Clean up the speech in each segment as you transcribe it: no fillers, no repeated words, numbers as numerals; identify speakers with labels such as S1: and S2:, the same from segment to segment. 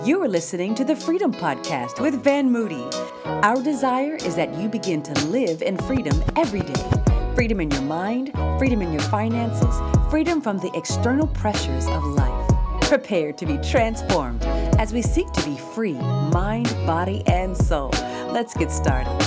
S1: You are listening to the Freedom Podcast with Van Moody. Our desire is that you begin to live in freedom every day. Freedom in your mind, freedom in your finances, freedom from the external pressures of life. Prepare to be transformed as we seek to be free, mind, body, and soul. Let's get started.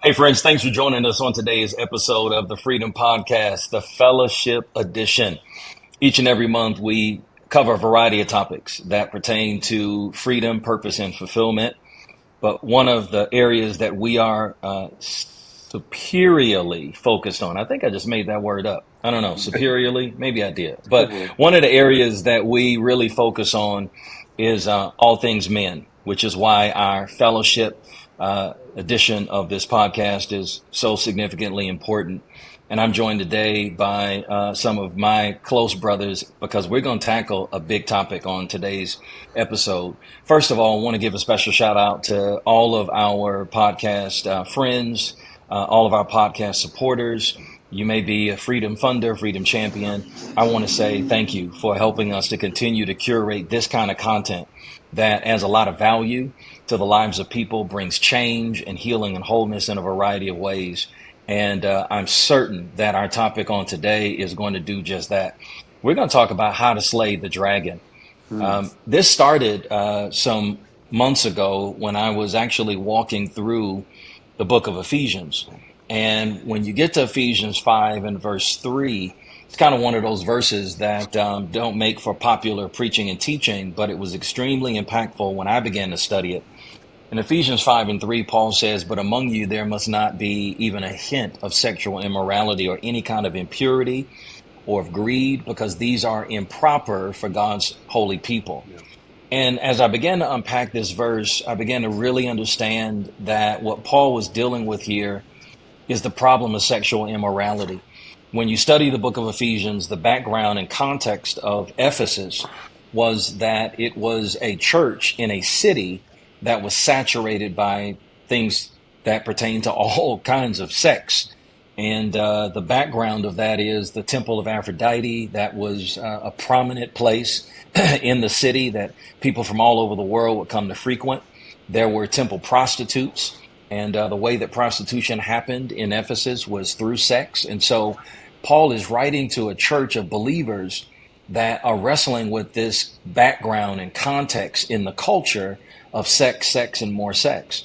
S2: Hey friends, thanks for joining us on today's episode of the Freedom Podcast, the Fellowship Edition. Each and every month we cover a variety of topics that pertain to freedom, purpose, and fulfillment. But one of the areas that we are superiorly focused on, I think I just made that word up. I don't know, superiorly, maybe I did. But one of the areas that we really focus on is all things men, which is why our fellowship edition of this podcast is so significantly important. And I'm joined today by some of my close brothers because we're going to tackle a big topic on today's episode. First of all, I want to give a special shout out to all of our podcast friends, all of our podcast supporters. You may be a freedom funder, freedom champion. I want to say thank you for helping us to continue to curate this kind of content that adds a lot of value to the lives of people, brings change and healing and wholeness in a variety of ways. And I'm certain that our topic on today is going to do just that. We're going to talk about how to slay the dragon. This started some months ago when I was actually walking through the book of Ephesians. And when you get to Ephesians 5 and verse 3, it's kind of one of those verses that don't make for popular preaching and teaching, but it was extremely impactful when I began to study it. In Ephesians 5 and 3, Paul says, "But among you there must not be even a hint of sexual immorality or any kind of impurity or of greed, because these are improper for God's holy people." Yeah. And as I began to unpack this verse, I began to really understand that what Paul was dealing with here is the problem of sexual immorality. When you study the book of Ephesians, the background and context of Ephesus was that it was a church in a city that was saturated by things that pertain to all kinds of sex. And the background of that is the temple of Aphrodite. That was a prominent place in the city that people from all over the world would come to frequent. There were temple prostitutes. And the way that prostitution happened in Ephesus was through sex. And so Paul is writing to a church of believers that are wrestling with this background and context in the culture of sex, and more sex.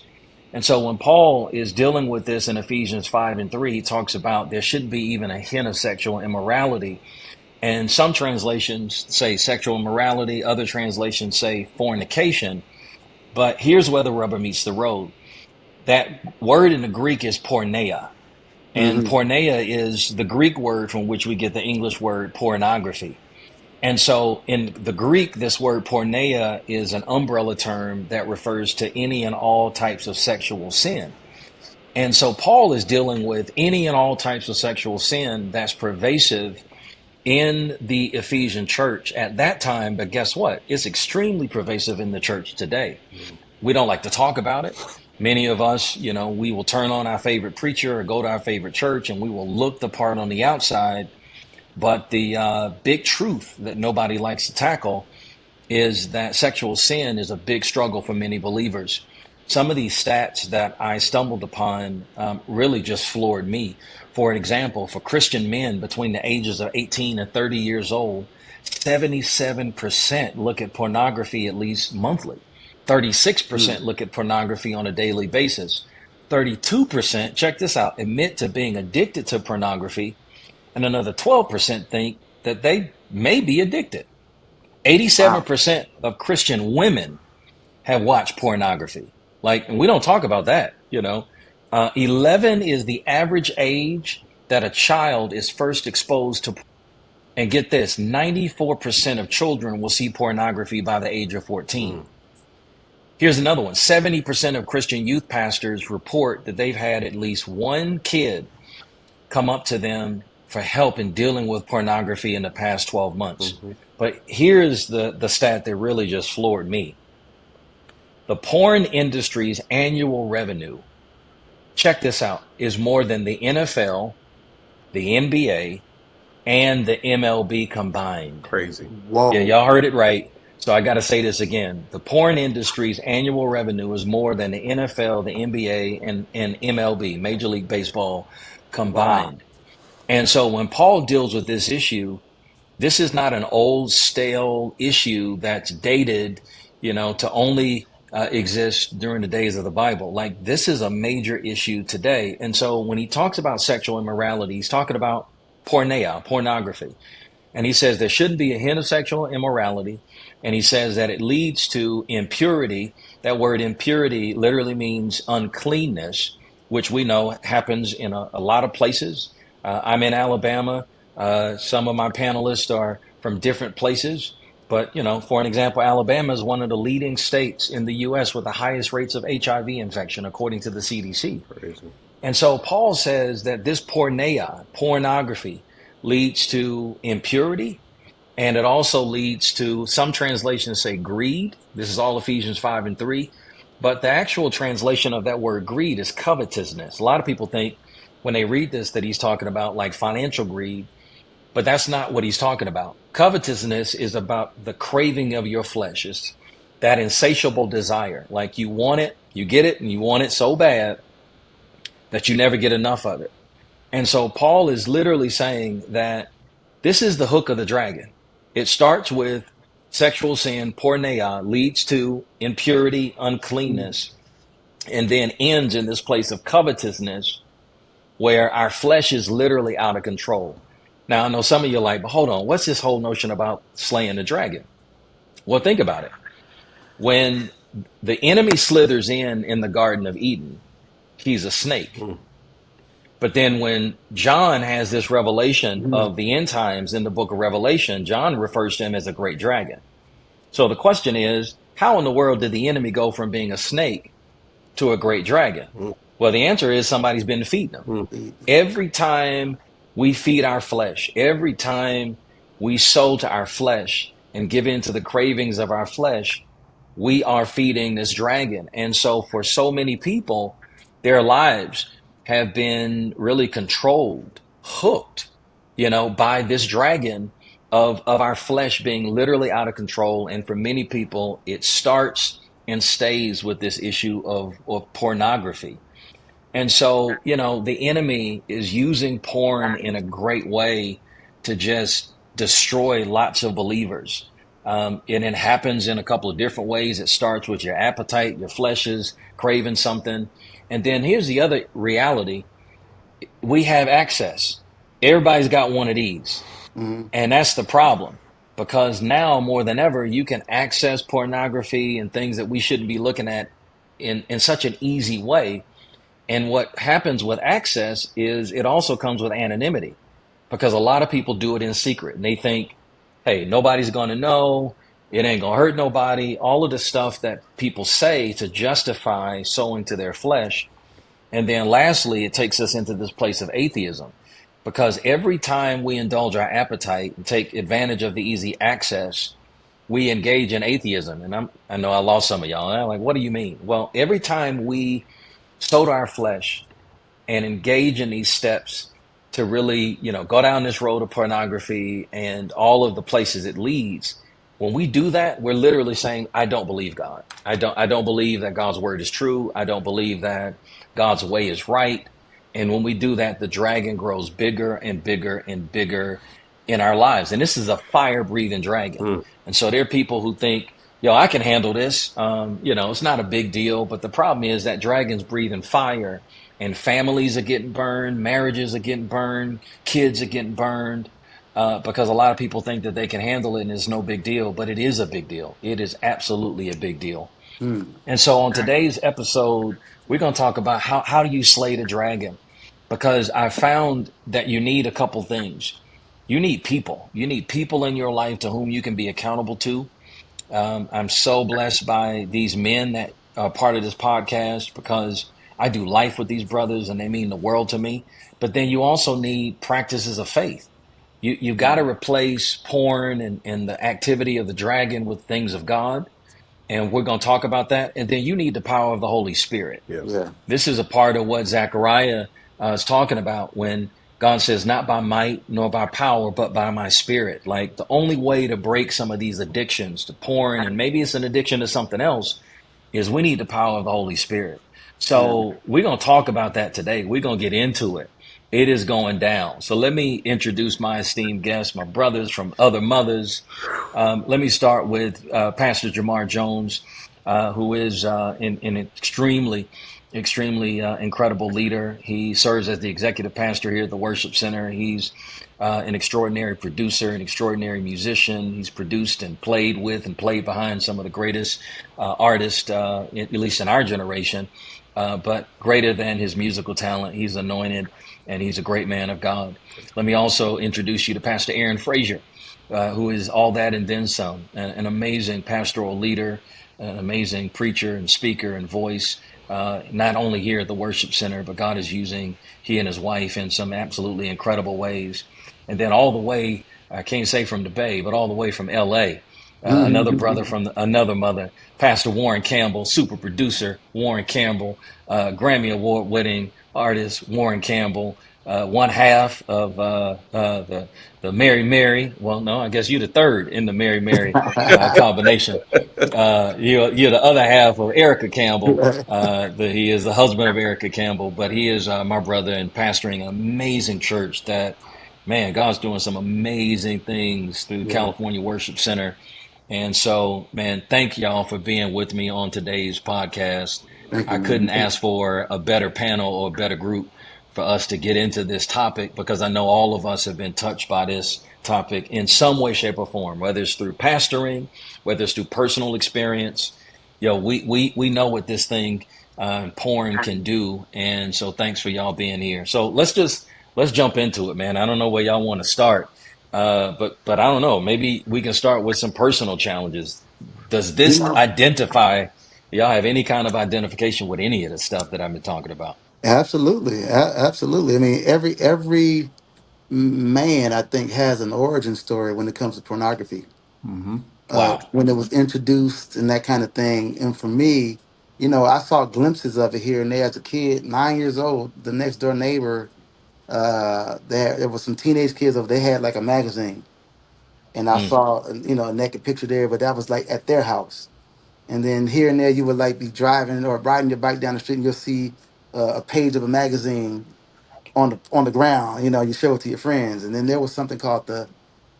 S2: And so when Paul is dealing with this in Ephesians 5 and 3, he talks about there shouldn't be even a hint of sexual immorality. And some translations say sexual immorality, other translations say fornication. But here's where the rubber meets the road. That word in the Greek is porneia. And porneia is the Greek word from which we get the English word pornography. And so in the Greek, this word porneia is an umbrella term that refers to any and all types of sexual sin. And so Paul is dealing with any and all types of sexual sin that's pervasive in the Ephesian church at that time. But guess what? It's extremely pervasive in the church today. We don't like to talk about it. Many of us, we will turn on our favorite preacher or go to our favorite church and we will look the part on the outside. But the big truth that nobody likes to tackle is that sexual sin is a big struggle for many believers. Some of these stats that I stumbled upon really just floored me. For example, for Christian men between the ages of 18 and 30 years old, 77% look at pornography at least monthly. 36% look at pornography on a daily basis. 32%, check this out, admit to being addicted to pornography. And another 12% think that they may be addicted. 87% of Christian women have watched pornography. And we don't talk about that, 11 is the average age that a child is first exposed to. And get this, 94% of children will see pornography by the age of 14. Here's another one. 70% of Christian youth pastors report that they've had at least one kid come up to them for help in dealing with pornography in the past 12 months. But here's the stat that really just floored me. The porn industry's annual revenue, check this out, is more than the NFL, the NBA, and the MLB combined.
S3: Crazy.
S4: Whoa.
S2: Yeah, y'all heard it right. So I got to say this again. The porn industry's annual revenue is more than the NFL, the NBA, and MLB, Major League Baseball, combined. Wow. And so when Paul deals with this issue, this is not an old, stale issue that's dated, to only exist during the days of the Bible. Like, this is a major issue today. And so when he talks about sexual immorality, he's talking about pornography. And he says there shouldn't be a hint of sexual immorality. And he says that it leads to impurity. That word impurity literally means uncleanness, which we know happens in a lot of places. I'm in Alabama. Some of my panelists are from different places. But, for an example, Alabama is one of the leading states in the U.S. with the highest rates of HIV infection, according to the CDC.
S3: Crazy.
S2: And so Paul says that this pornography, leads to impurity, and it also leads to, some translations say greed. This is all Ephesians 5:3. But the actual translation of that word greed is covetousness. A lot of people think when they read this that he's talking about like financial greed, but that's not what he's talking about. Covetousness is about the craving of your flesh. It's that insatiable desire. Like, you want it, you get it, and you want it so bad that you never get enough of it. And so Paul is literally saying that this is the hook of the dragon. It starts with sexual sin, porneia, leads to impurity, uncleanness, and then ends in this place of covetousness where our flesh is literally out of control. Now, I know some of you are like, but hold on, what's this whole notion about slaying the dragon? Well, think about it. When the enemy slithers in the Garden of Eden, he's a snake. But then when John has this revelation of the end times in the book of Revelation, John refers to him as a great dragon. So the question is, how in the world did the enemy go from being a snake to a great dragon? Well, the answer is somebody's been feeding him. Every time we feed our flesh, every time we sow to our flesh and give in to the cravings of our flesh, we are feeding this dragon. And so for so many people, their lives have been really controlled, hooked, by this dragon of our flesh being literally out of control. And for many people, it starts and stays with this issue of pornography. And so, the enemy is using porn in a great way to just destroy lots of believers. And it happens in a couple of different ways. It starts with your appetite, your flesh is craving something. And then here's the other reality. We have access. Everybody's got one of these. And that's the problem, because now more than ever, you can access pornography and things that we shouldn't be looking at in such an easy way. And what happens with access is it also comes with anonymity, because a lot of people do it in secret and they think, hey, nobody's going to know. It ain't going to hurt nobody. All of the stuff that people say to justify sowing to their flesh. And then lastly, it takes us into this place of atheism, because every time we indulge our appetite and take advantage of the easy access, we engage in atheism. And I know I lost some of y'all. And I'm like, what do you mean? Well, every time we sow to our flesh and engage in these steps to really, go down this road of pornography and all of the places it leads, when we do that, we're literally saying, I don't believe God. I don't believe that God's word is true. I don't believe that God's way is right. And when we do that, the dragon grows bigger and bigger and bigger in our lives. And this is a fire-breathing dragon. And so there are people who think, I can handle this. It's not a big deal. But the problem is that dragon's breathing fire, and families are getting burned, marriages are getting burned, kids are getting burned. Because a lot of people think that they can handle it and it's no big deal, but it is a big deal. It is absolutely a big deal. And so on today's episode, we're going to talk about how do you slay the dragon? Because I found that you need a couple things. You need people. You need people in your life to whom you can be accountable to. I'm so blessed by these men that are part of this podcast, because I do life with these brothers and they mean the world to me. But then you also need practices of faith. You got to replace porn and the activity of the dragon with things of God. And we're going to talk about that. And then you need the power of the Holy Spirit.
S3: Yes.
S4: Yeah.
S2: This is a part of what Zechariah is talking about when God says, not by might nor by power, but by my spirit. Like the only way to break some of these addictions to porn, and maybe it's an addiction to something else, is we need the power of the Holy Spirit.
S4: Yeah.
S2: So we're going to talk about that today. We're going to get into it. It is going down. So let me introduce my esteemed guests, my brothers from other mothers. Let me start with Pastor Jamar Jones, who is an extremely incredible leader. He serves as the executive pastor here at the Worship Center. He's an extraordinary producer, an extraordinary musician. He's produced and played with and played behind some of the greatest artists, at least in our generation. But greater than his musical talent, he's anointed and he's a great man of God. Let me also introduce you to Pastor Aaron Frazier, who is all that and then some, an amazing pastoral leader, an amazing preacher and speaker and voice, not only here at the Worship Center, but God is using he and his wife in some absolutely incredible ways. And then all the way, I can't say from the Bay, but all the way from LA, another brother from another mother, Pastor Warryn Campbell, super producer Warryn Campbell, Grammy Award winning artist Warryn Campbell, one half of the Mary Mary. Well, no, I guess you're the third in the Mary Mary combination. You're the other half of Erica Campbell. He is the husband of Erica Campbell, but he is my brother and pastoring an amazing church that, man, God's doing some amazing things through the California Worship Center. And so, man, thank y'all for being with me on today's podcast. I couldn't ask for a better panel or a better group for us to get into this topic, because I know all of us have been touched by this topic in some way, shape, or form, whether it's through pastoring, whether it's through personal experience. We know what this thing porn can do. And so thanks for y'all being here. So let's jump into it, man. I don't know where y'all want to start. But I don't know, maybe we can start with some personal challenges. Does this identify, y'all have any kind of identification with any of the stuff that I've been talking about?
S4: Absolutely. Absolutely. I mean, every man, I think, has an origin story when it comes to pornography.
S2: Wow.
S4: When it was introduced and that kind of thing. And for me, I saw glimpses of it here and there as a kid, 9 years old. The next door neighbor, there was some teenage kids over. They had like a magazine, and I
S2: Mm.
S4: saw a naked picture there, but that was like at their house. And then here and there, you would like be driving or riding your bike down the street, and you'll see a page of a magazine on the ground. You show it to your friends. And then there was something called the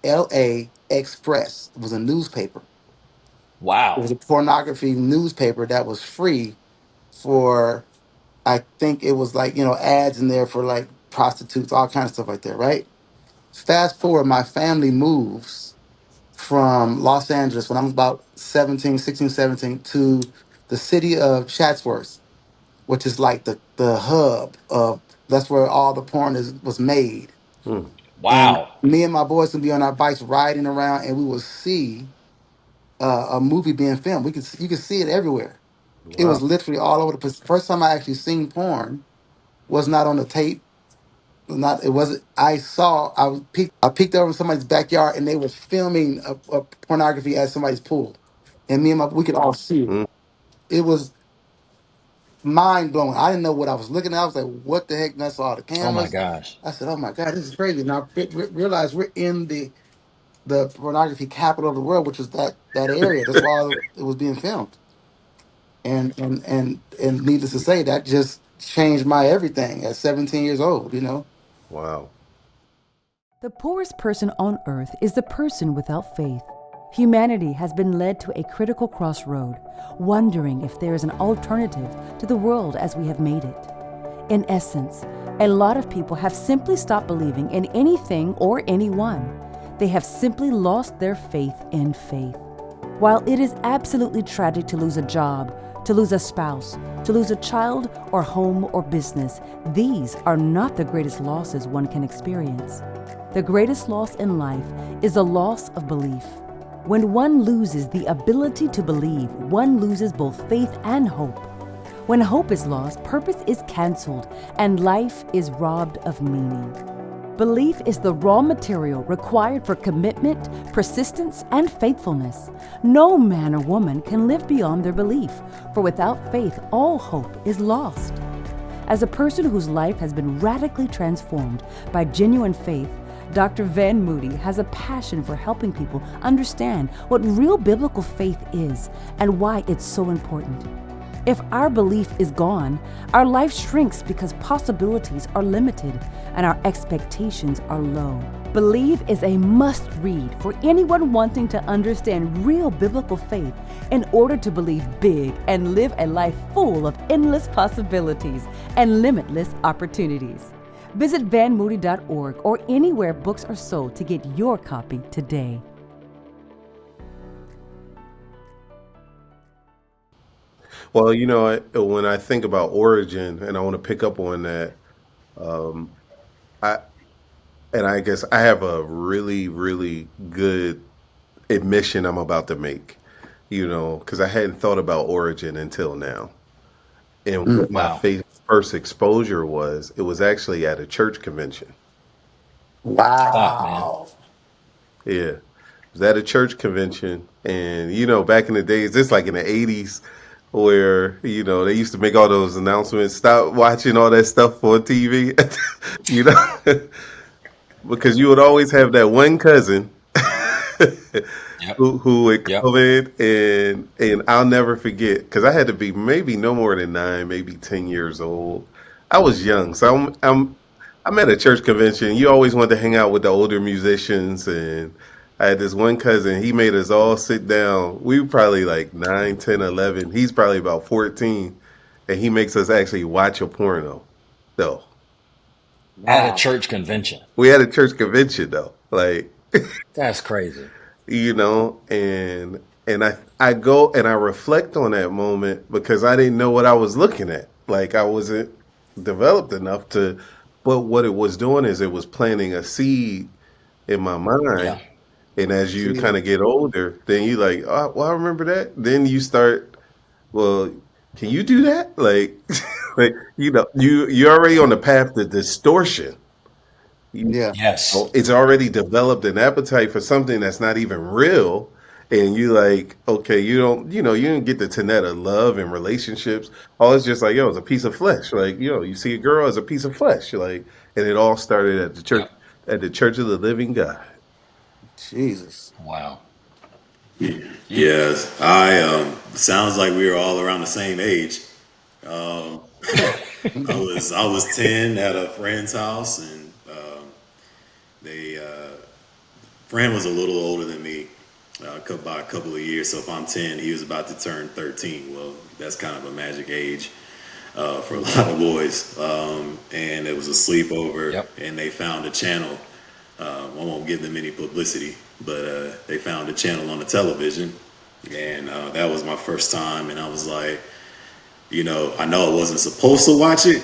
S4: L.A. Express. It was a newspaper. It was
S2: Wow.
S4: a pornography newspaper that was free for, I think it was like, ads in there for like prostitutes, all kinds of stuff like that, right? Fast forward, my family moves from Los Angeles when I'm about 17, 16, 17 to the city of Chatsworth, which is like the hub of, that's where all the porn was made. And
S2: Wow.
S4: me and my boys would be on our bikes riding around, and we would see a movie being filmed. You could see it everywhere. It was
S3: Wow.
S4: literally all over the place. First time I actually seen porn was not on the tape. Not it wasn't. I peeked over in somebody's backyard, and they were filming a pornography at somebody's pool, and me and we could all see it.
S3: Mm.
S4: It was mind blowing. I didn't know what I was looking at. I was like, "What the heck?" And I saw the
S2: Oh my
S4: cameras.
S2: gosh.
S4: I said, "Oh my god, this is crazy!" Now realize we're in the pornography capital of the world, which was that area. That's why it was being filmed. And needless to say, that just changed my everything at 17 years old.
S3: Wow.
S1: The poorest person on earth is the person without faith. Humanity has been led to a critical crossroad, wondering if there is an alternative to the world as we have made it. In essence, a lot of people have simply stopped believing in anything or anyone. They have simply lost their faith in faith. While it is absolutely tragic to lose a job, to lose a spouse, to lose a child or home or business, these are not the greatest losses one can experience. The greatest loss in life is the loss of belief. When one loses the ability to believe, one loses both faith and hope. When hope is lost, purpose is canceled, and life is robbed of meaning. Belief is the raw material required for commitment, persistence, and faithfulness. No man or woman can live beyond their belief, for without faith, all hope is lost. As a person whose life has been radically transformed by genuine faith, Dr. Van Moody has a passion for helping people understand what real biblical faith is and why it's so important. If our belief is gone, our life shrinks because possibilities are limited and our expectations are low. Believe is a must-read for anyone wanting to understand real biblical faith in order to believe big and live a life full of endless possibilities and limitless opportunities. Visit vanmoody.org or anywhere books are sold to get your copy today.
S3: Well, when I think about origin, and I want to pick up on that, I and I guess I have a really, really good admission I'm about to make. Because I hadn't thought about origin until now, and what my
S2: Wow.
S3: first exposure was, it was actually at a church convention.
S2: Stop, man.
S4: Wow.
S3: Yeah, it was at a church convention, and back in the days, this like in the '80s, where they used to make all those announcements, stop watching all that stuff on TV, you know, because you would always have that one cousin
S2: Yep.
S3: who would
S2: Yep.
S3: come in, and I'll never forget, because I had to be maybe no more than 9, maybe 10 years old. I was young, so I'm at a church convention. You always want to hang out with the older musicians, and I had this one cousin. He made us all sit down. We were probably like 9, 10, 11. He's probably about 14, and he makes us actually watch a porno. Though
S2: At a
S4: Wow.
S2: church convention.
S3: we had a church convention though, like
S2: That's crazy.
S3: and I go and I reflect on that moment because I didn't know what I was looking at. Like I wasn't developed enough to, but what it was doing is it was planting a seed in my
S2: Yeah.
S3: mind. And as you
S4: See,
S3: kind of get older, then you like, oh, well, I remember that. Then you start, well, can you do that? Like, like you're already on the path to distortion. You
S4: yeah.
S2: Yes.
S3: it's already developed an appetite for something that's not even real. And you like, okay, you don't get the tenet of love and relationships. All it's just like, yo, it's a piece of flesh. Like, you see a girl as a piece of flesh. Like, and it all started
S2: Yep.
S3: at the Church of the Living God.
S4: Jesus.
S2: Wow. Mm.
S5: Yes, I sounds like we were all around the same age. Um, I was 10 at a friend's house, and they friend was a little older than me, by a couple of years. So if I'm 10, he was about to turn 13. Well, that's kind of a magic age for a lot of boys. And it was a sleepover,
S2: Yep.
S5: and they found a channel. I won't give them any publicity, but they found a channel on the television, and that was my first time. And I was like, I know I wasn't supposed to watch it,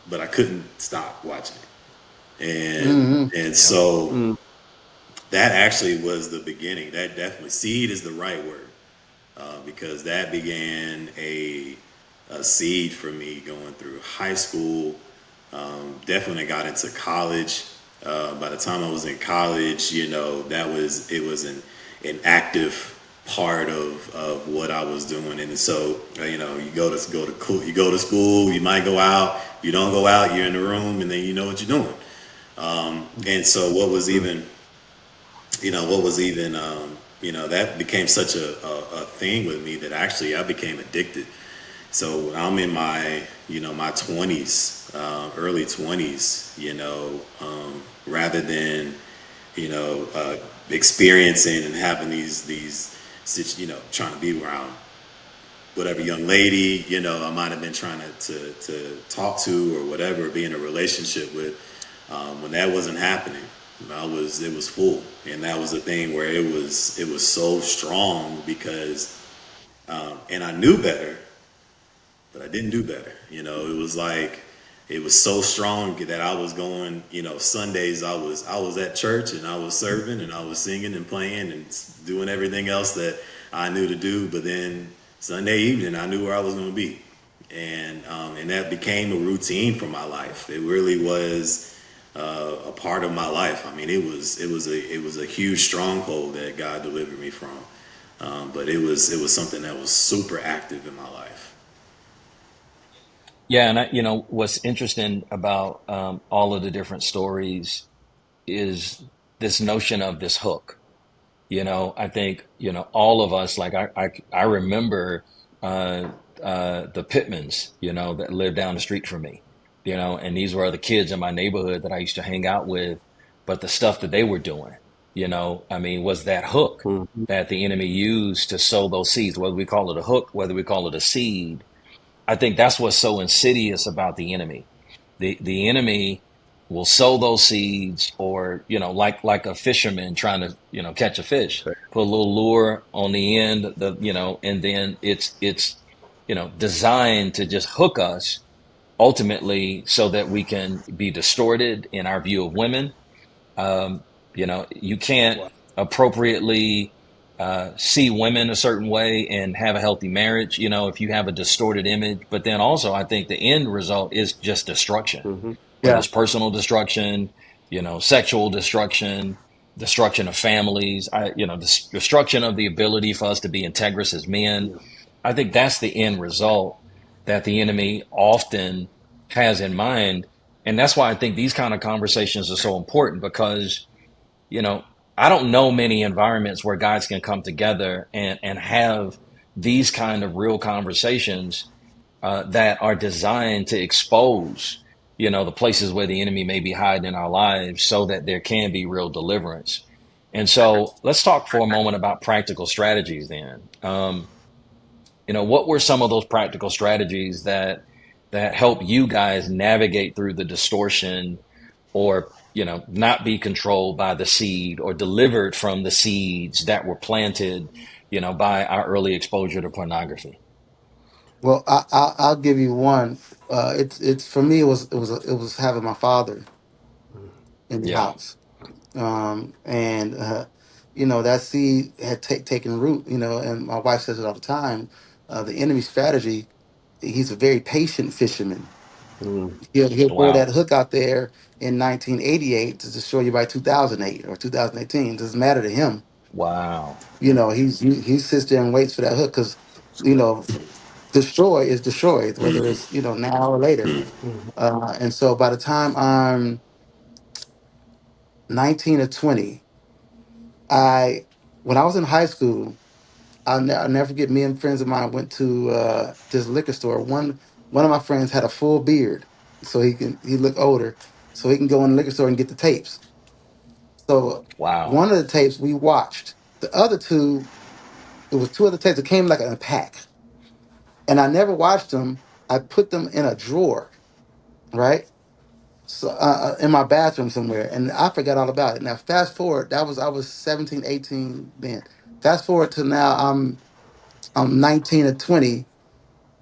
S5: but I couldn't stop watching it. And
S2: Yep.
S5: so that actually was the beginning. That definitely, seed is the right word, because that began a seed for me going through high school. Definitely got into college. By the time I was in college, it was an active part of what I was doing. And so, you go to school, you might go out, you don't go out, you're in the room, and then you know what you're doing. And so, that became such a thing with me that actually I became addicted. So when I'm in my 20s, early 20s, rather than, experiencing and having trying to be around whatever young lady, I might have been trying to talk to or whatever, be in a relationship with, when that wasn't happening, it was full. And that was the thing where it was so strong because, and I knew better, but I didn't do better. It was like it was so strong that I was going. Sundays I was at church and I was serving and I was singing and playing and doing everything else that I knew to do. But then Sunday evening I knew where I was going to be, and that became a routine for my life. It really was a part of my life. I mean, it was a huge stronghold that God delivered me from. But it was something that was super active in my life.
S2: Yeah, and what's interesting about all of the different stories is this notion of this hook. I think all of us, like I remember the Pittmans, that lived down the street from me, and these were the kids in my neighborhood that I used to hang out with, but the stuff that they were doing, I mean, was that hook
S3: Mhm.
S2: that the enemy used to sow those seeds, whether we call it a hook, whether we call it a seed. I think that's what's so insidious about the enemy. The enemy will sow those seeds, or like a fisherman trying to catch a fish, put a little lure on the end, and then it's designed to just hook us ultimately so that we can be distorted in our view of women. You can't appropriately see women a certain way and have a healthy marriage, if you have a distorted image. But then also, I think the end result is just destruction,
S3: Mhm.
S2: whether
S4: Yeah.
S2: it's personal destruction, sexual destruction, destruction of families, destruction of the ability for us to be integrous as men.
S3: Yeah.
S2: I think that's the end result that the enemy often has in mind. And that's why I think these kind of conversations are so important, because you know, I don't know many environments where guys can come together and have these kind of real conversations that are designed to expose, the places where the enemy may be hiding in our lives, so that there can be real deliverance. And so let's talk for a moment about practical strategies then. What were some of those practical strategies that help you guys navigate through the distortion, or not be controlled by the seed, or delivered from the seeds that were planted by our early exposure to pornography?
S4: Well, I'll give you one. It's for me. It was having my father in the
S2: Yeah.
S4: house, and that seed had taken root. And my wife says it all the time. The enemy strategy. He's a very patient fisherman.
S3: Mm.
S4: He'll throw that
S2: Wow.
S4: hook out there in 1988 to destroy you by 2008 or 2018. It doesn't matter to him.
S2: Wow.
S4: He sits there and waits for that hook because you know destroy is destroyed, whether it's now or later.
S3: Mhm.
S4: And so by the time I'm 19 or 20, I when I was in high school, I'll never forget. Me and friends of mine went to this liquor store. One of my friends had a full beard, so he looked older, so he can go in the liquor store and get the tapes. So
S2: Wow.
S4: one of the tapes we watched. The other two, it was two other tapes that came like in a pack, and I never watched them. I put them in a drawer, right? So in my bathroom somewhere, and I forgot all about it. Now fast forward, I was 17, 18 then. Fast forward to now, I'm 19 or 20,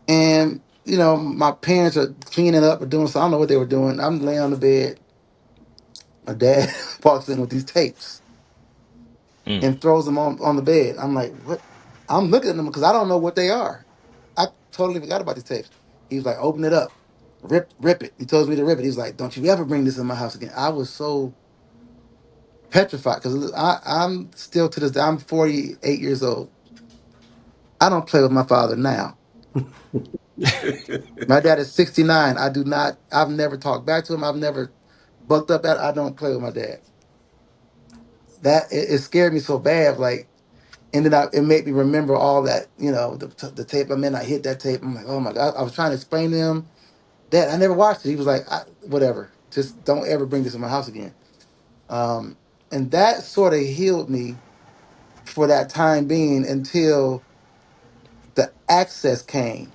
S4: and my parents are cleaning up or doing something. I don't know what they were doing. I'm laying on the bed. My dad walks in with these tapes
S2: Mm.
S4: and throws them on the bed. I'm like, what? I'm looking at them because I don't know what they are. I totally forgot about these tapes. He was like, open it up, rip it. He told me to rip it. He was like, don't you ever bring this in my house again. I was so petrified because I'm still to this day. I'm 48 years old. I don't play with my father now. My dad is 69. I do not. I've never talked back to him. I've never bucked up at. I don't play with my dad. It scared me so bad. Like, and then it made me remember all that. The tape. I mean, I hit that tape. I'm like, oh my god. I was trying to explain to him that I never watched it. He was like, whatever. Just don't ever bring this in my house again. And that sort of healed me for that time being until the access came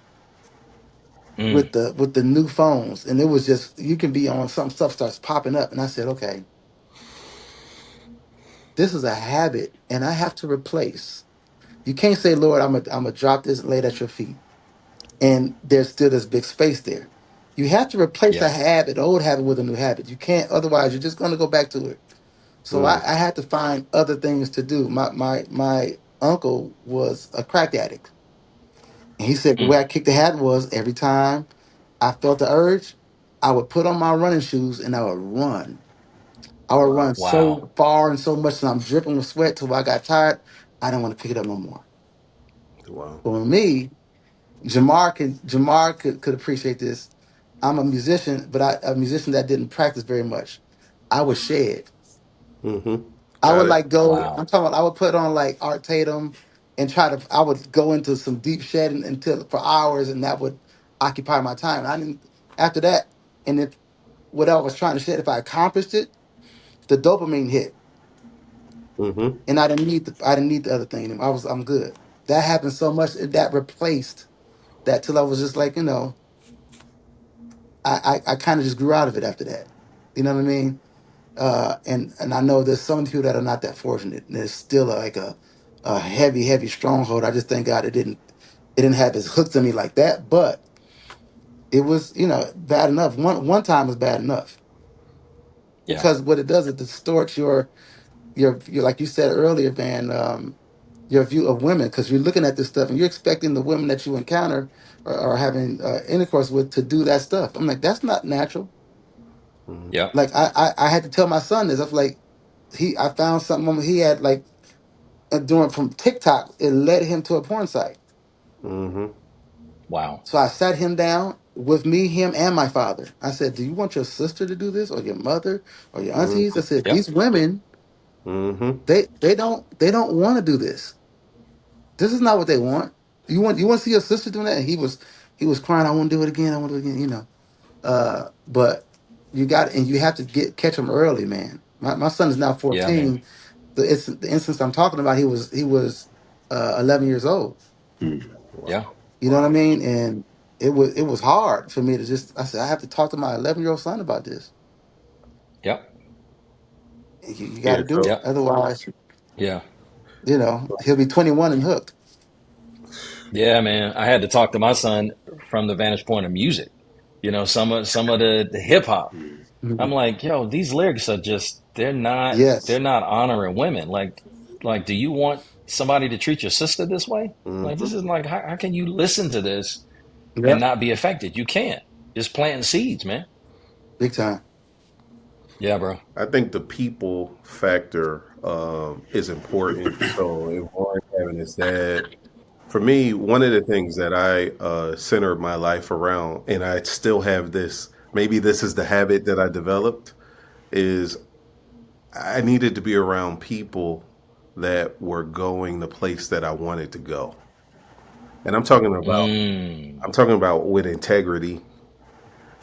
S2: Mm.
S4: with the new phones, and it was just you can be on some stuff starts popping up, and I said, okay, this is a habit, and I have to replace. You can't say, Lord, I'm gonna drop this and lay it at your feet, and there's still this big space there. You have to replace a
S2: Yeah.
S4: habit, old habit, with a new habit. You can't, otherwise, you're just gonna go back to it. So
S3: Mm.
S4: I had to find other things to do. My uncle was a crack addict. And he said the way
S2: Mm.
S4: I kicked the habit was every time I felt the urge, I would put on my running shoes and I would run. I would
S3: Wow.
S4: run
S2: Wow.
S4: so far and so much, and I'm dripping with sweat till I got tired. I didn't want to pick it up no more.
S3: Wow.
S4: But with me, Jamar could appreciate this. I'm a musician, but a musician that didn't practice very much. I would shed.
S3: Mm-hmm.
S4: I
S3: Got
S4: would
S3: it.
S4: like go.
S2: Wow.
S4: I'm talking about. I would put on like Art Tatum and try to. I would go into some deep shedding until for hours, and that would occupy my time. I didn't. After that, and if what I was trying to shed, if I accomplished it, the dopamine hit,
S3: Mm-hmm.
S4: and I didn't need the other thing. I'm good. That happened so much that replaced that till I was just like I kind of just grew out of it after that. You know what I mean? And I know there's some people that are not that fortunate. And there's still a heavy stronghold. I just thank God it didn't have its hooks in me like that. But it was bad enough. One time was bad enough
S2: Yeah.
S4: because what it does it distorts your like you said earlier, Van. Your view of women because you're looking at this stuff and you're expecting the women that you encounter or having intercourse with to do that stuff. I'm like, that's not natural.
S3: Mm-hmm.
S2: Yeah.
S4: Like I had to tell my son this. I was like, I found something he had like doing from TikTok. It led him to a porn site.
S3: Mm-hmm.
S2: Wow.
S4: So I sat him down with me, him, and my father. I said, "Do you want your sister to do this, or your mother, or your aunties?" I said,
S2: Yep.
S4: "These women,
S3: Mm-hmm.
S4: they don't want to do this. This is not what they want. You want to see your sister doing that?" And he was crying. I want to do it again. I want to do it again. But you have to catch them early, man. My son is now
S2: Yeah, man.
S4: 14. The instance I'm talking about, he was 11 years old.
S2: Yeah.
S3: Wow.
S4: You know what I mean? And it was hard for me to just. I said I have to talk to my 11-year-old son about this.
S2: Yep.
S4: You got
S3: Yeah.
S4: to do it,
S2: Yep.
S4: otherwise,
S2: Yeah.
S4: he'll be 21 and hooked.
S2: Yeah, man. I had to talk to my son from the vantage point of music. Some of the hip hop. I'm
S4: Mhm.
S2: like, yo, these lyrics are just they're
S4: Yes.
S2: not honoring women. Like, do you want somebody to treat your sister this way? Like,
S3: Mm-hmm.
S2: this is like, how can you listen to this and
S4: Yep.
S2: not be affected? You can't. Just planting seeds, man.
S4: Big time.
S2: Yeah, bro.
S3: I think the people factor is important. So if Warren having his dad, for me, one of the things that I centered my life around, and I still have this, maybe this is the habit that I developed, is I needed to be around people that were going the place that I wanted to go. And
S2: Mm.
S3: I'm talking about with integrity,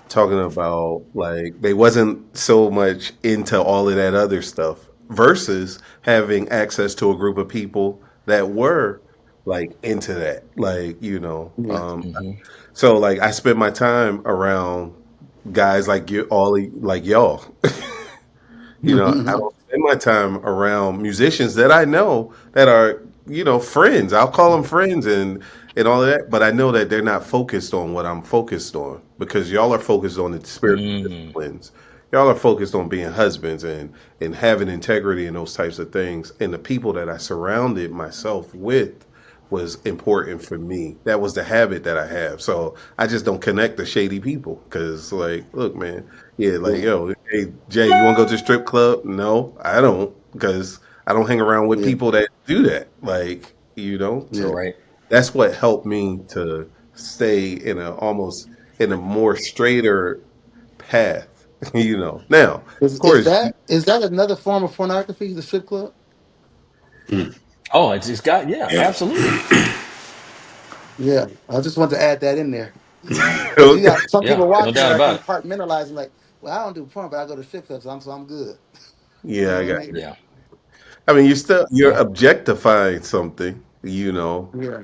S3: talking about like they wasn't so much into all of that other stuff versus having access to a group of people that were like into that, like
S4: Yeah.
S2: Hmm.
S3: so like I spent my time around guys like you, all like y'all. I don't spend my time around musicians that I know that are, friends. I'll call them friends and all of that, but I know that they're not focused on what I'm focused on because y'all are focused on the spiritual
S2: Mm.
S3: disciplines. Y'all are focused on being husbands and having integrity and those types of things. And the people that I surrounded myself with was important for me. That was the habit that I have. So I just don't connect to shady people because, like, look, man, yeah, like,
S4: Yeah.
S3: yo, hey, Jay, you want to go to the strip club? No, I don't because I don't hang around with
S4: Yeah.
S3: people that do that. Like,
S4: Yeah.
S3: so
S2: Right.
S3: that's what helped me to stay in a more straighter path. Now, of
S4: Is is
S3: course,
S4: that is that another form of pornography? The strip club?
S2: Oh, it's got, yeah,
S5: Yeah.
S2: absolutely.
S4: Yeah, I just want to add that in there because you
S3: okay,
S4: got some
S2: Yeah,
S4: people
S2: no
S4: watching
S2: doubt
S4: that are
S2: about it.
S4: compartmentalizing. Like, well, I don't do porn, but I go to strip clubs. So I'm good. You
S3: yeah,
S4: know
S3: I
S4: what I
S3: got
S4: mean?
S3: you.
S2: Yeah.
S3: I mean, you're
S2: Yeah.
S3: objectifying something,
S4: Yeah.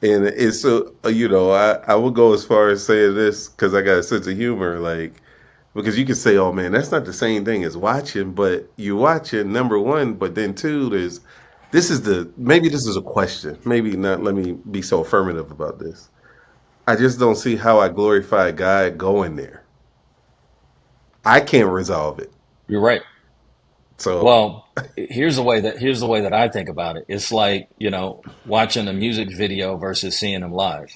S3: and it's I would go as far as saying this because I got a sense of humor, like because you can say, "Oh man, that's not the same thing as watching," but you watching number one, but then two, maybe this is a question, maybe not. Let me be so affirmative about this. I just don't see how I glorify a guy going there. I can't resolve it.
S2: You're right.
S3: So,
S2: Well, here's the way that I think about it. It's like, watching a music video versus seeing them live.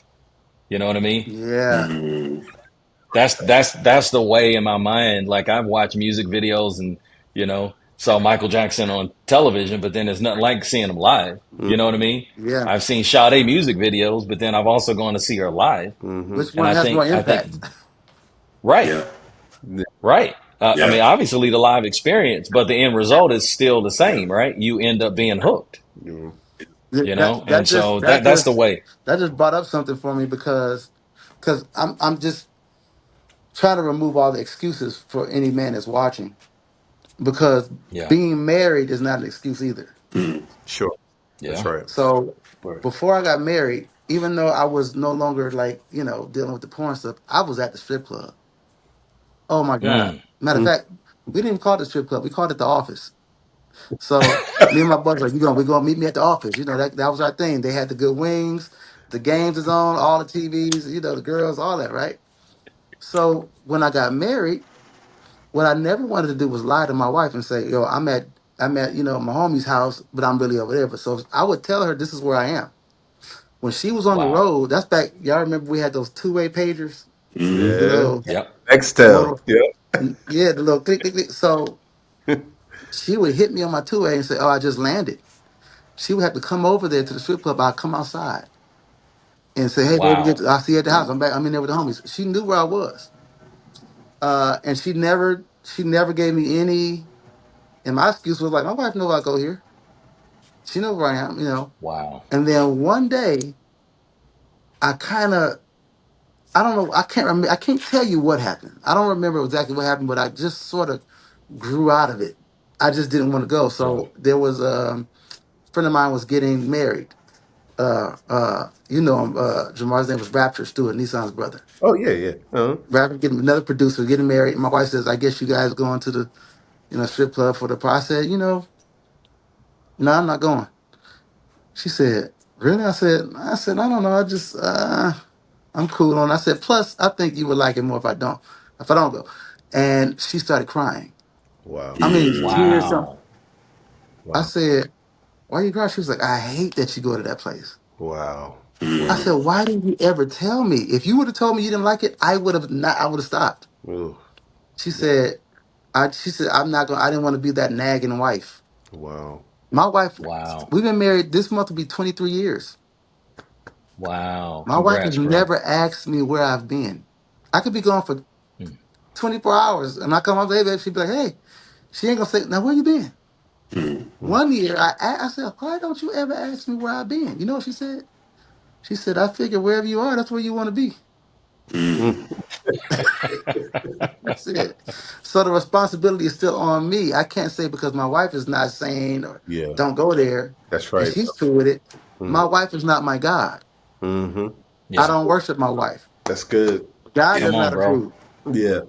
S2: You know what I mean?
S4: Yeah.
S5: Mm-hmm.
S2: That's the way in my mind. Like I've watched music videos and, saw Michael Jackson on television, but then it's nothing like seeing him live. You know what I mean?
S4: Yeah.
S2: I've seen Sade music videos, but then I've also gone to see her live.
S4: Which
S2: And
S4: one has more
S2: I think,
S4: impact?
S2: right,
S5: Yeah.
S2: right. I
S5: Yeah.
S2: mean, obviously the live experience, but the end result is still the
S5: Yeah.
S2: same, right? You end up being hooked,
S3: yeah.
S4: That
S2: and
S4: that
S2: so
S4: just that
S2: that's the
S4: just
S2: way.
S4: that just brought up something for me because I'm just trying to remove all the excuses for any man that's watching because
S2: Yeah,
S4: being married is not an excuse either.
S5: Mm-hmm.
S3: Sure. That's
S2: yeah.
S3: right.
S4: So
S5: Word.
S4: before I got married, even though I was no longer like, dealing with the porn stuff, I was at the strip club. Oh my God.
S2: Mm.
S4: Matter of
S3: Mm.
S4: fact, we didn't even call it the strip club. We called it the office. So me and my buddies like, we're gonna meet me at the office. That was our thing. They had the good wings, the games is on, all the TVs, the girls, all that, right? So when I got married, what I never wanted to do was lie to my wife and say, yo, I'm at my homie's house, but I'm really over there. But so I would tell her this is where I am. When she was on the
S2: Wow.
S4: road, that's back. Y'all remember we had those two-way pagers, the
S5: Mm-hmm.
S3: Yeah.
S4: little
S2: Yep.
S3: Nextel.
S4: motor,
S3: Yeah.
S4: yeah, the little click, click, click. So she would hit me on my two-way and say, "Oh, I just landed." She would have to come over there to the strip club. I'd come outside and say, "Hey, baby,
S2: Wow.
S4: I'll see you at the house. I'm back. I'm in there with the homies." She knew where I was, and she never gave me any. And my excuse was like, "My wife knows I go here. She knows where I am."
S2: Wow.
S4: And then one day, I kind of, I don't know, I can't remember, I can't tell you what happened. I don't remember exactly what happened, but I just sort of grew out of it. I just didn't want to go.
S2: Yeah.
S4: So there was a friend of mine was getting married. You know him, Jamar's name was Rapture Stewart, Nissan's brother.
S3: Oh yeah, yeah. Uh-huh.
S4: Rapture getting another producer getting married. My wife says, "I guess you guys going to the strip club for the process." I said, "No, I'm not going." She said, "Really?" I said, "I don't know. I just I'm cool on." I said, "Plus, I think you would like it more if I don't go." And she started crying.
S3: Wow.
S4: I mean,
S5: Mm-hmm.
S4: tears.
S2: Wow.
S4: I
S3: Wow.
S4: said, "Why you crying?" She was like, "I hate that you go to that place."
S3: Wow.
S4: I
S3: Wow.
S4: said, "Why didn't you ever tell me? If you would have told me you didn't like it, I would have not. I would have stopped."
S3: Ooh.
S4: She said, She said, "I'm not going. I didn't want to be that nagging wife."
S3: Wow.
S4: My wife,
S2: Wow.
S4: we've been married. This month will be 23 years.
S2: Wow.
S4: My wife has
S2: Congrats, bro.
S4: never asked me where I've been. I could be gone for
S2: Mm.
S4: 24 hours, and I come home, baby, she'd be like, "Hey," she ain't gonna say, "Now where you been?"
S3: Mm.
S4: One year, I said, "Why don't you ever ask me where I've been?" You know what she said? She said, "I figure wherever you are, that's where you want to be."
S3: Mm.
S4: That's it. So the responsibility is still on me. I can't say because my wife is not saying or
S3: Yeah.
S4: don't go there,
S3: That's
S4: and
S3: right.
S4: she's cool with it.
S3: Mm.
S4: My wife is not my God.
S3: Mm-hmm.
S4: I
S2: Yeah.
S4: don't worship my wife.
S3: That's good.
S4: God
S5: Yeah.
S4: does
S2: Come on,
S4: not
S2: bro.
S4: approve.
S3: Yeah.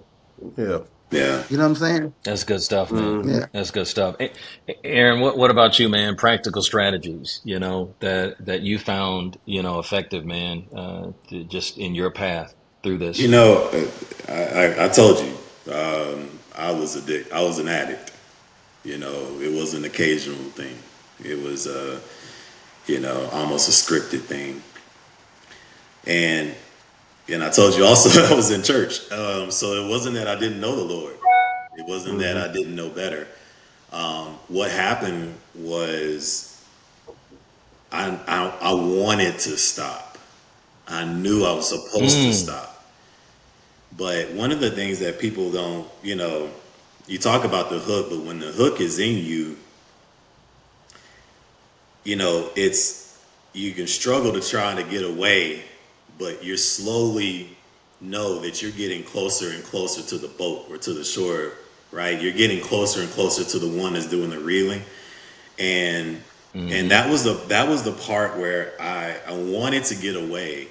S3: Yeah.
S5: Yeah.
S4: You know what I'm saying?
S2: That's good stuff, man.
S3: Mm-hmm.
S4: Yeah.
S2: That's good stuff. Aaron, what about you, man? Practical strategies, that you found, effective, man, just in your path through
S5: You
S2: this.
S5: know, I told you, I was an addict. It was an occasional thing. It was, almost a scripted thing. And I told you also I was in church. So it wasn't that I didn't know the Lord. It wasn't that
S3: Mm-hmm.
S5: I didn't know better. What happened was I wanted to stop. I knew I was supposed to
S2: Mm.
S5: stop. But one of the things that people don't, you talk about the hook, but when the hook is in you, it's you can struggle to try to get away, but you're slowly know that you're getting closer and closer to the boat or to the shore, right? You're getting closer and closer to the one that's doing the reeling. And
S2: Hmm.
S5: that was the part where I wanted to get away,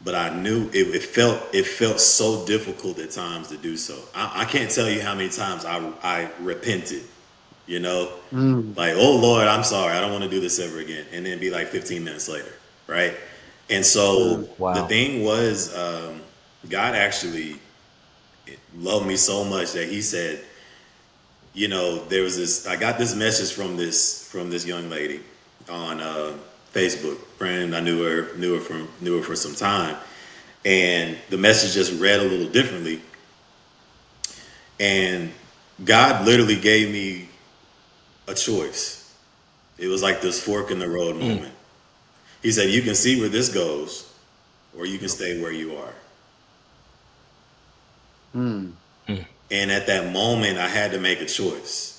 S5: but I knew it felt so difficult at times to do so. I can't tell you how many times I repented, you know,
S4: Mm.
S5: like, oh Lord, I'm sorry, I don't want to do this ever again, and then be like 15 minutes later, right? And so
S4: Mm.
S5: the
S2: Wow.
S5: thing was, God actually loved me so much that He said, there was this. I got this message from this young lady on Facebook. Friend, I knew her for some time, and the message just read a little differently. And God literally gave me a choice. It was like this fork in the road
S2: Mm.
S5: moment. He said, "You can see where this goes, or you can stay where you are."
S4: Mm.
S2: Mm.
S5: And at that moment, I had to make a choice.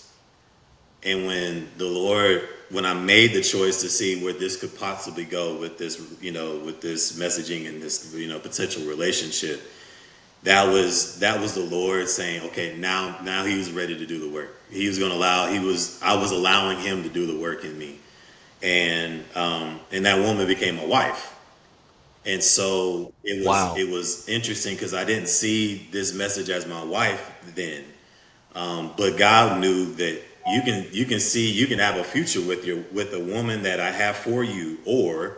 S5: And when I made the choice to see where this could possibly go with this, with this messaging and this, potential relationship, that was the Lord saying, okay, now he was ready to do the work. He was going to I was allowing him to do the work in me. And that woman became my wife. And so
S2: Wow.
S5: it was interesting because I didn't see this message as my wife then. But God knew that you can have a future with the woman that I have for you, or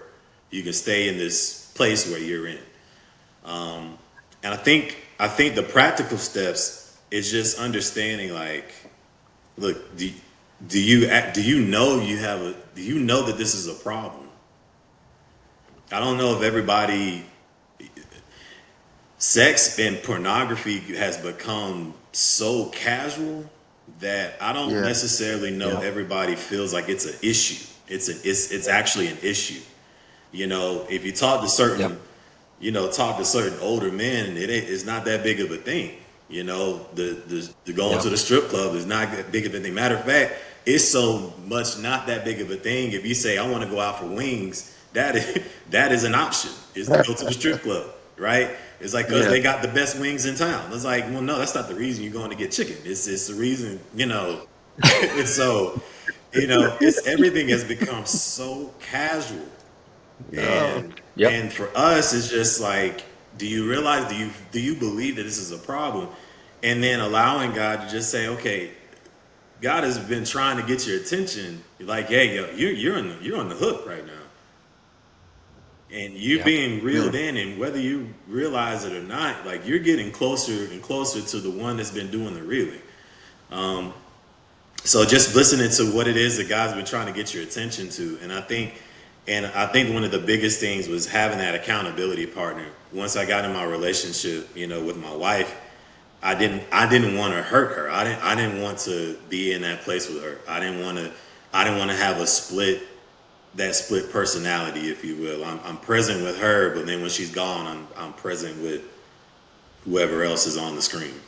S5: you can stay in this place where you're in. And I think the practical steps is just understanding, like, look, do you know do you know that this is a problem? I don't know if everybody, sex and pornography has become so casual that I don't
S4: Yeah.
S5: necessarily know
S2: Yep.
S5: everybody feels like it's an issue. It's actually an issue. If you talk to certain,
S2: Yep.
S5: older men, it's not that big of a thing. The going to
S2: Yep.
S5: the strip club is not that big of a thing. Matter of fact, it's so much not that big of a thing. If you say I want to go out for wings, that is an option. Is to go to the strip club, right? It's like because
S4: Yeah.
S5: they got the best wings in town. It's like, well, no, that's not the reason you're going to get chicken. It's the reason, It's so, it's everything has become so casual.
S4: Oh.
S5: And
S2: Yep.
S5: for us, it's just like, do you realize? Do you believe that this is a problem? And then allowing God to just say, okay, God has been trying to get your attention. You're like, hey, yo, you're on the hook right now, and you're
S2: Yep.
S5: being
S4: Yeah.
S5: reeled in, and whether you realize it or not, like you're getting closer and closer to the one that's been doing the reeling. So just listening to what it is that God's been trying to get your attention to, and I think one of the biggest things was having that accountability partner. Once I got in my relationship, with my wife, I didn't want to hurt her. I didn't want to be in that place with her. I didn't want to have that split personality, if you will. I'm present with her, but then when she's gone, I'm present with whoever else is on the screen.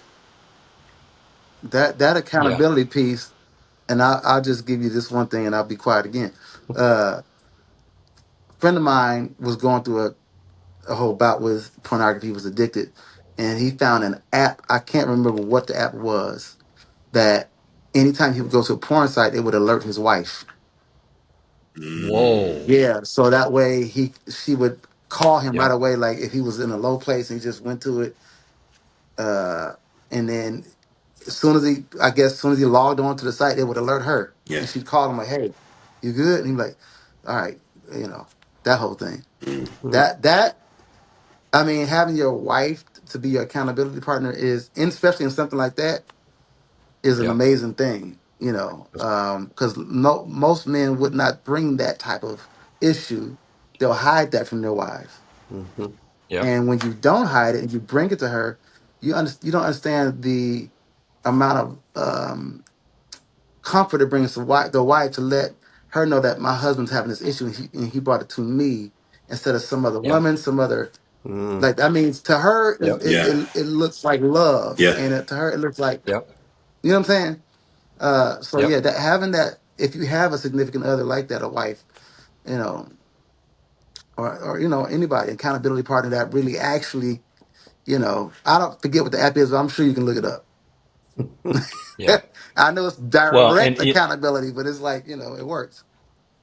S4: That
S2: Yeah.
S4: accountability piece, and I'll just give you this one thing, and I'll be quiet again. A friend of mine was going through a whole bout with pornography. He was addicted, and he found an app. I can't remember what the app was. That anytime he would go to a porn site, it would alert his wife.
S2: Whoa.
S4: Yeah, so that way she would call him right
S2: Yep.
S4: away. Like if he was in a low place, and he just went to it, uh, and then as soon as he logged on to the site, it would alert her,
S5: Yeah.
S4: and she'd call him like, "Hey, you good?" And he'd be like, "All right," that whole thing. That I mean, having your wife to be your accountability partner is, and especially in something like that, is an
S2: Yep.
S4: amazing thing. Because no, most men would not bring that type of issue. They'll hide that from their wives,
S3: Hmm.
S2: Yep.
S4: and when you don't hide it and you bring it to her, you don't understand the amount of comfort it brings the wife to let her know that my husband's having this issue, and he brought it to me instead of some other
S2: Yep.
S4: woman, some other.
S3: Mm.
S4: Like that means to her,
S2: Yep.
S5: Yeah.
S4: it looks like love,
S5: Yeah.
S4: and to her it looks like,
S2: Yep.
S4: you know what I'm saying. So yeah,
S2: Yep.
S4: that having that, if you have a significant other like that, a wife, you know, or anybody, accountability partner that really actually, I don't forget what the app is, but I'm sure you can look it up.
S2: Yeah.
S4: I know it's
S2: Well,
S4: direct accountability, but it's like it works.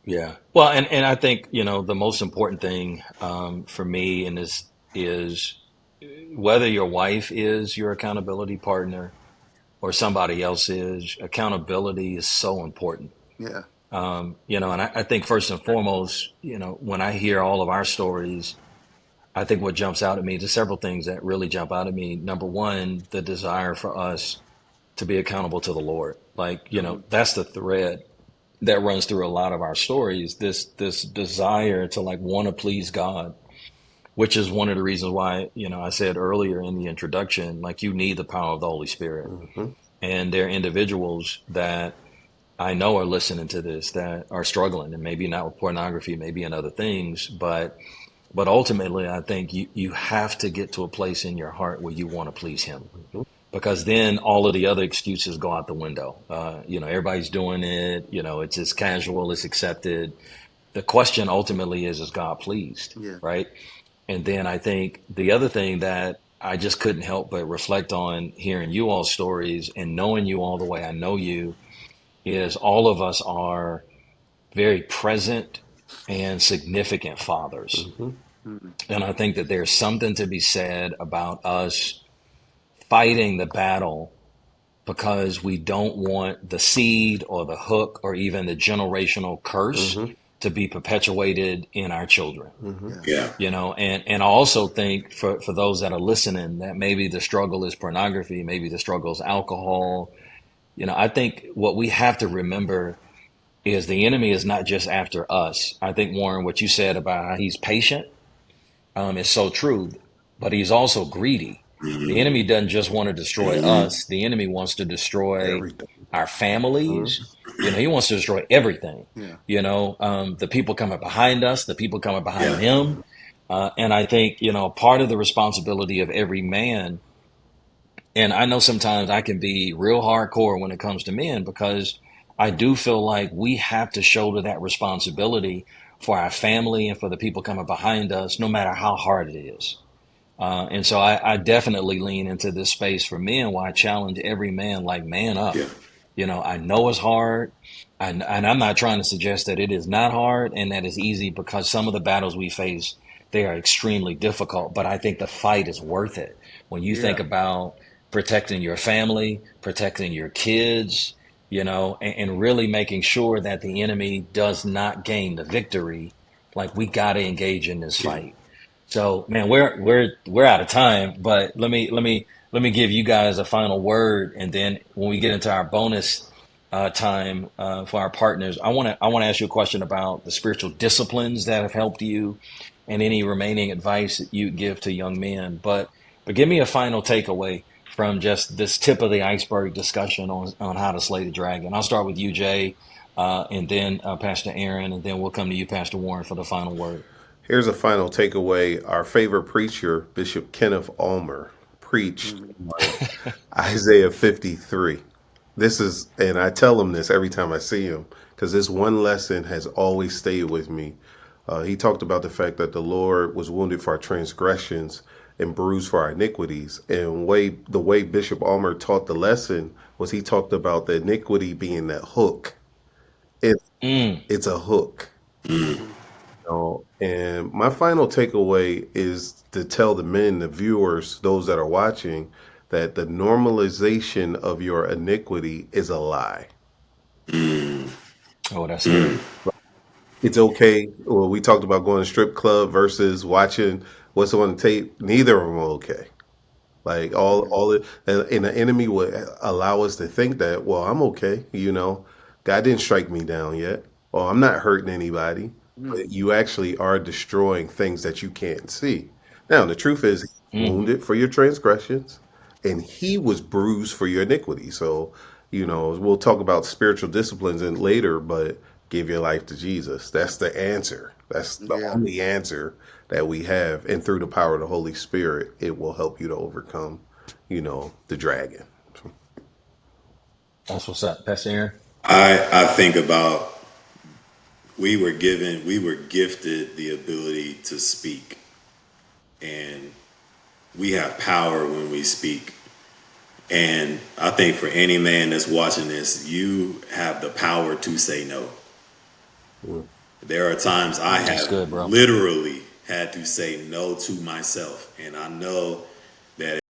S2: yeah. Well, and I think, the most important thing for me in this is whether your wife is your accountability partner or somebody else is, accountability is so important.
S4: Yeah,
S2: And I think first and foremost, when I hear all of our stories, I think what jumps out at me, there's several things that really jump out at me. Number one, the desire for us to be accountable to the Lord. Like, that's the thread that runs through a lot of our stories. This desire to like want to please God, which is one of the reasons why, I said earlier in the introduction, like you need the power of the Holy Spirit.
S3: Mm-hmm.
S2: And there are individuals that I know are listening to this that are struggling, and maybe not with pornography, maybe in other things, but ultimately I think you have to get to a place in your heart where you want to please him,
S3: Mm-hmm.
S2: because then all of the other excuses go out the window. Everybody's doing it, it's just casual, it's accepted. The question ultimately is God pleased?
S4: Yeah.
S2: Right. And then I think the other thing that I just couldn't help but reflect on hearing you all's stories and knowing you all the way I know you is all of us are very present and significant fathers.
S3: Mm-hmm.
S2: And I think that there's something to be said about us fighting the battle because we don't want the seed or the hook or even the generational curse
S3: Mm-hmm.
S2: to be perpetuated in our children.
S3: Mm-hmm.
S4: Yes.
S5: Yeah.
S2: And I also think for those that are listening that maybe the struggle is pornography, maybe the struggle is alcohol. I think what we have to remember is the enemy is not just after us. I think, Warren, what you said about how he's patient is so true, but he's also greedy. The enemy doesn't just want to destroy us. The enemy wants to destroy
S3: Everything.
S2: our
S3: Mm-hmm.
S2: families. He wants to destroy everything.
S4: Yeah.
S2: The people coming behind us, the people coming behind
S5: Yeah.
S2: him. And I think, part of the responsibility of every man, and I know sometimes I can be real hardcore when it comes to men because I do feel like we have to shoulder that responsibility for our family and for the people coming behind us, no matter how hard it is. And so I definitely lean into this space for men where I challenge every man, like, man up.
S5: Yeah.
S2: I know it's hard. And I'm not trying to suggest that it is not hard and that it's easy, because some of the battles we face, they are extremely difficult. But I think the fight is worth it. When you think
S4: Yeah.
S2: about protecting your family, protecting your kids, and really making sure that the enemy does not gain the victory, like we got to engage in this
S5: Yeah.
S2: fight. So, man, we're out of time, but let me give you guys a final word, and then when we get into our bonus time for our partners, I want to ask you a question about the spiritual disciplines that have helped you, and any remaining advice that you give to young men. But give me a final takeaway from just this tip of the iceberg discussion on how to slay the dragon. I'll start with you, Jay, and then Pastor Aaron, and then we'll come to you, Pastor Warren, for the final word.
S3: Here's a final takeaway. Our favorite preacher, Bishop Kenneth Ulmer, preached on Isaiah 53. This is, and I tell him this every time I see him, because this one lesson has always stayed with me. He talked about the fact that the Lord was wounded for our transgressions and bruised for our iniquities. And the way Bishop Ulmer taught the lesson was he talked about the iniquity being that hook. It,
S2: Mm.
S3: it's a hook. And my final takeaway is to tell the men, the viewers, those that are watching, that the normalization of your iniquity is a lie.
S2: Oh, that's good.
S3: It's okay. Well, we talked about going to strip club versus watching what's on the tape. Neither of them are okay. Like all it, and the enemy would allow us to think that, well, I'm okay. God didn't strike me down yet. Or I'm not hurting anybody. But you actually are destroying things that you can't see. Now, the truth is, he's
S2: Mm.
S3: wounded for your transgressions, and he was bruised for your iniquity. So, we'll talk about spiritual disciplines and later, but give your life to Jesus. That's the answer. That's the
S4: Yeah.
S3: only answer that we have. And through the power of the Holy Spirit, it will help you to overcome, the dragon.
S2: That's what's up, Pastor Aaron.
S5: I think about we were gifted the ability to speak, and we have power when we speak. And I think for any man that's watching this, you have the power to say no.
S3: Mm.
S5: There are times I
S2: That's
S5: have
S2: good, bro.
S5: literally had to say no to myself, and I know that